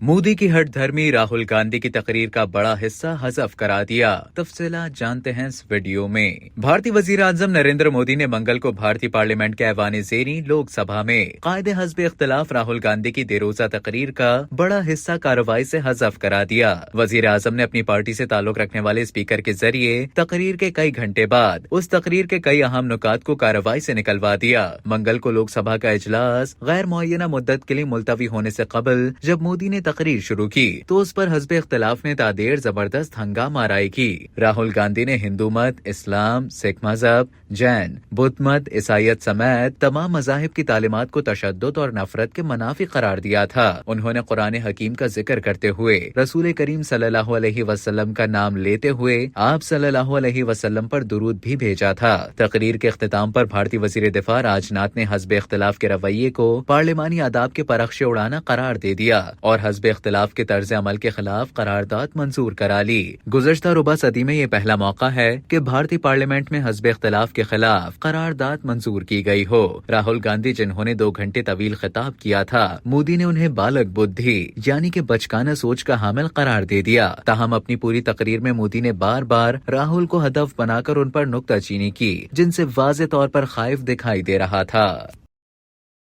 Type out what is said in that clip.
مودی کی ہٹ دھرمی راہل گاندھی کی تقریر کا بڑا حصہ حذف کرا دیا۔ تفصیلات جانتے ہیں اس ویڈیو میں۔ بھارتی وزیر اعظم نریندر مودی نے منگل کو بھارتی پارلیمنٹ کے ایوان زیریں لوک سبھا میں قائد حزب اختلاف راہل گاندھی کی دیروزہ تقریر کا بڑا حصہ کارروائی سے حذف کرا دیا۔ وزیر اعظم نے اپنی پارٹی سے تعلق رکھنے والے اسپیکر کے ذریعے تقریر کے کئی گھنٹے بعد اس تقریر کے کئی اہم نکات کو کارروائی سے نکلوا دیا۔ منگل کو لوک سبھا کا اجلاس غیر معینہ مدت کے لیے ملتوی ہونے سے قبل جب مودی نے تقریر شروع کی تو اس پر حزب اختلاف نے تادیر زبردست ہنگامہ آرائی کی۔ راہل گاندھی نے ہندو مت، اسلام، سکھ مذہب، جین، بدھ مت، عیسائیت سمیت تمام مذاہب کی تعلیمات کو تشدد اور نفرت کے منافی قرار دیا تھا۔ انہوں نے قرآن حکیم کا ذکر کرتے ہوئے رسول کریم صلی اللہ علیہ وسلم کا نام لیتے ہوئے آپ صلی اللہ علیہ وسلم پر درود بھی بھیجا تھا۔ تقریر کے اختتام پر بھارتی وزیر دفاع راج ناتھ نے حزب اختلاف کے رویے کو پارلیمانی آداب کے پرخشے اڑانا قرار دے دیا اور حزب اختلاف کے طرز عمل کے خلاف قرارداد منظور کرا لی۔ گزشتہ ربع صدی میں یہ پہلا موقع ہے کہ بھارتی پارلیمنٹ میں حزب اختلاف کے خلاف قرارداد منظور کی گئی ہو۔ راہل گاندھی جنہوں نے 2 گھنٹے طویل خطاب کیا تھا، مودی نے انہیں بالغ بدھی یعنی کہ بچکانہ سوچ کا حامل قرار دے دیا۔ تاہم اپنی پوری تقریر میں مودی نے بار بار راہل کو ہدف بنا کر ان پر نکتہ چینی کی، جن سے واضح طور پر خائف دکھائی دے رہا تھا۔